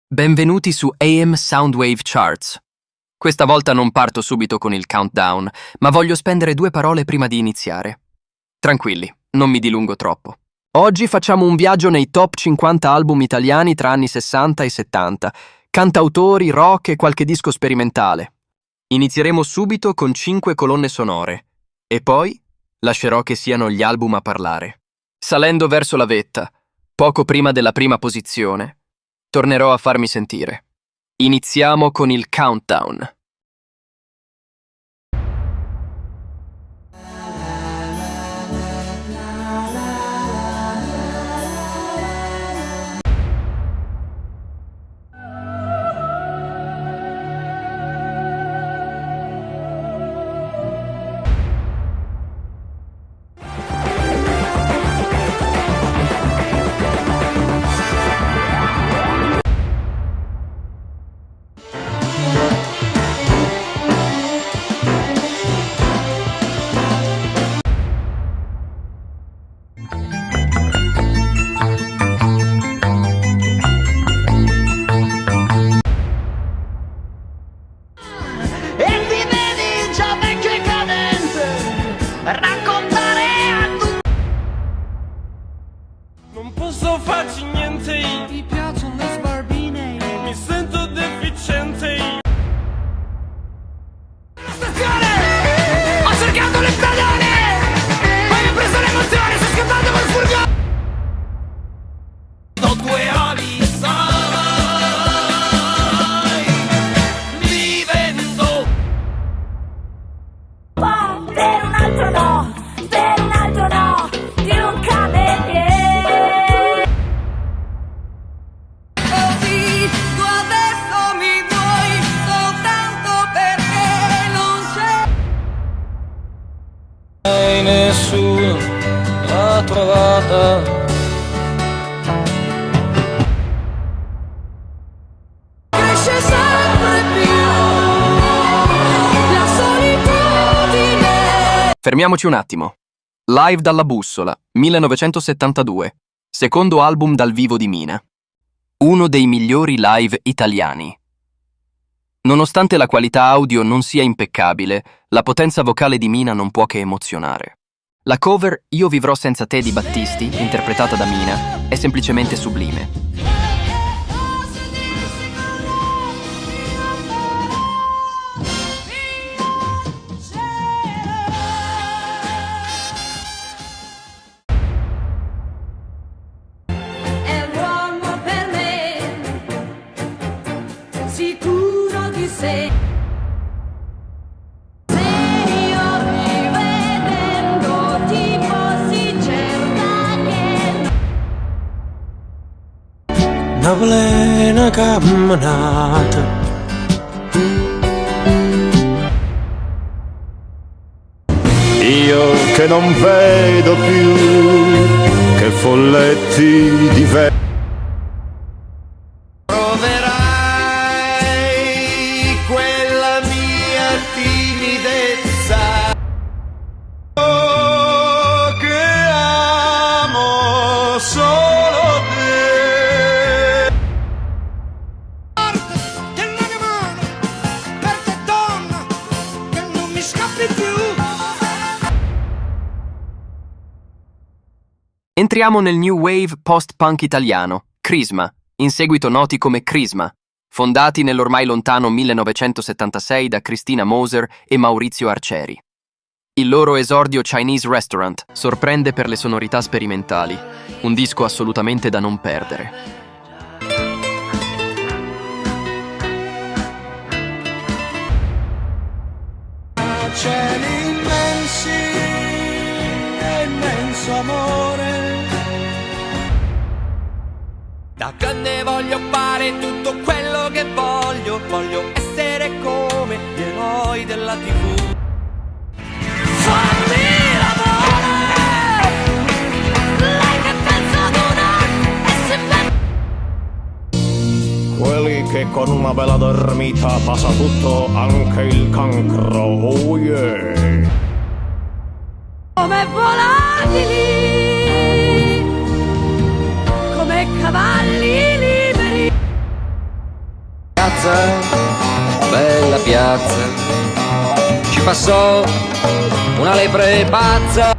Benvenuti su AM Soundwave Charts. Questa volta non parto subito con il countdown, ma voglio spendere 2 parole prima di iniziare. Tranquilli, non mi dilungo troppo. Oggi facciamo un viaggio nei top 50 album italiani tra anni 60 e 70, cantautori, rock e qualche disco sperimentale. Inizieremo subito con 5 colonne sonore, e poi lascerò che siano gli album a parlare. Salendo verso la vetta, poco prima della prima posizione, tornerò a farmi sentire. Iniziamo con il countdown. Non posso farci niente, mi piacciono le sbarbine, mi sento deficiente. La stazione! Ho cercato le stradone! Poi ho preso l'emozione, sto scappando col furgone! Do 2 ali, sai, vivendo. Per un altro no, per un altro no, di un cameriere. Nessuno l'ha trovata. Cresce sempre più la solitudine. Fermiamoci un attimo. Live dalla Bussola, 1972, secondo album dal vivo di Mina. Uno dei migliori live italiani. Nonostante la qualità audio non sia impeccabile, la potenza vocale di Mina non può che emozionare. La cover Io vivrò senza te di Battisti, interpretata da Mina, è semplicemente sublime. È l'uomo per me, sicuro di sé. Se io rivedendo tipo si cerca che Una plena camminata. Io che non vedo più che folletti di Proverai quella mia timidezza. Oh, che amo solo te. Che non è mano, per te donna, che non mi scappi più. Entriamo nel new wave post-punk italiano, Crisma, in seguito noti come Crisma, fondati nell'ormai lontano 1976 da Cristina Moser e Maurizio Arcieri. Il loro esordio Chinese Restaurant sorprende per le sonorità sperimentali, un disco assolutamente da non perdere. Cieli immensi e immenso amore. Da grande voglio fare tutto quello che voglio essere come gli eroi della TV. Fammi l'amore, lei che pensa ad una e sempre quelli che con una bella dormita passa tutto, anche il cancro, oh yeah. come volatili, passò una lepre pazza.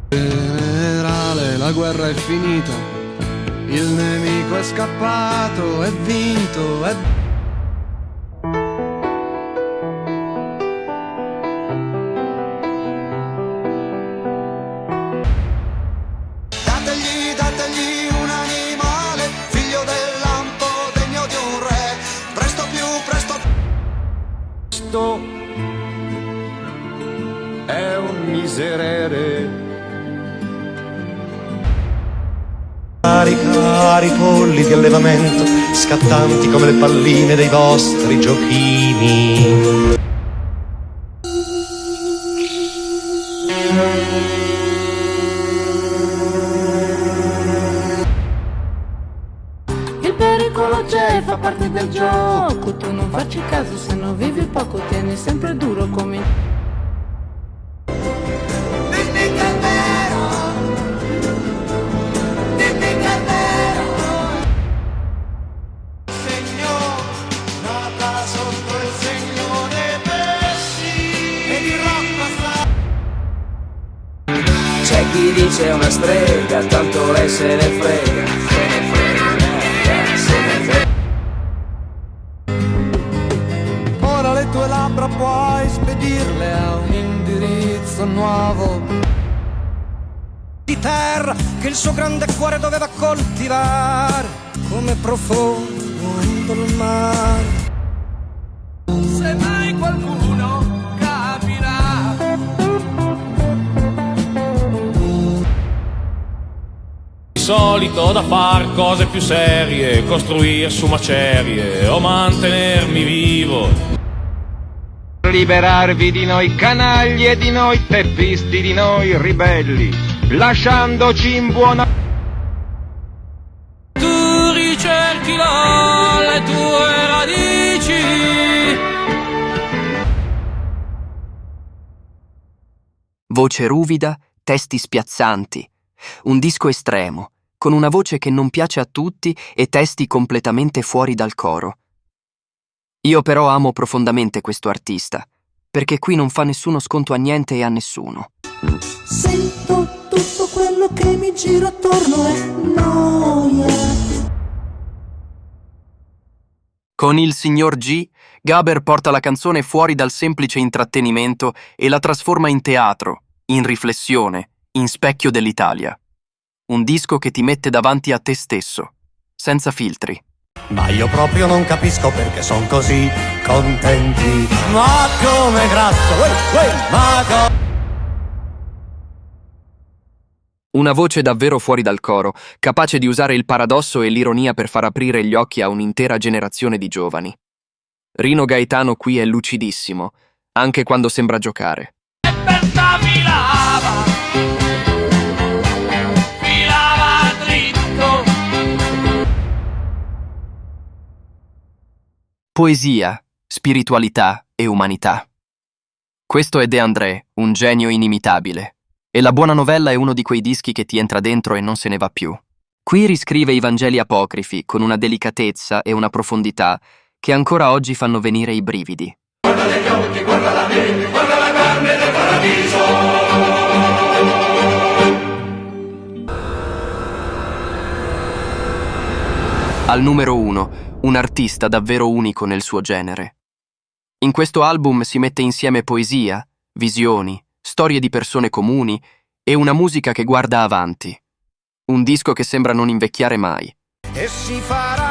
Generale, la guerra è finita, il nemico è scappato, è vinto, è... Dategli un animale, figlio del lampo, degno di un re, presto più presto. Questo è un miserere. Cari polli di allevamento, scattanti come le palline dei vostri giochini. Il pericolo c'è, fa parte del gioco. Tu non facci caso, se non vivi poco, tieni sempre duro come... C'è chi dice una strega, tanto lei se ne frega, se ne frega, se ne frega. Ora le tue labbra puoi spedirle a un indirizzo nuovo Di terra che il suo grande cuore doveva coltivare, come profondo il mare. Se mai qualcuno capirà. Di solito da far cose più serie, costruire su macerie o mantenermi vivo. Liberarvi di noi canagli e di noi teppisti, di noi ribelli, lasciandoci in buona... Tu ricerchi le tue radici. Voce ruvida, testi spiazzanti. Un disco estremo, con una voce che non piace a tutti e testi completamente fuori dal coro. Io però amo profondamente questo artista, perché qui non fa nessuno sconto a niente e a nessuno. Sento tutto quello che mi gira attorno è noia. Con il signor G, Gaber porta la canzone fuori dal semplice intrattenimento e la trasforma in teatro, in riflessione, in specchio dell'Italia. Un disco che ti mette davanti a te stesso, senza filtri. Ma io proprio non capisco perché son così contenti. Ma come grasso, ma come... Una voce davvero fuori dal coro, capace di usare il paradosso e l'ironia per far aprire gli occhi a un'intera generazione di giovani. Rino Gaetano qui è lucidissimo, anche quando sembra giocare. Poesia, spiritualità e umanità. Questo è De André, un genio inimitabile. E La buona novella è uno di quei dischi che ti entra dentro e non se ne va più. Qui riscrive i Vangeli apocrifi con una delicatezza e una profondità che ancora oggi fanno venire i brividi. Guarda negli occhi, guarda la mente, guarda la carne del paradiso. Al numero 1, un artista davvero unico nel suo genere. In questo album si mette insieme poesia, visioni, storie di persone comuni e una musica che guarda avanti. Un disco che sembra non invecchiare mai. E si farà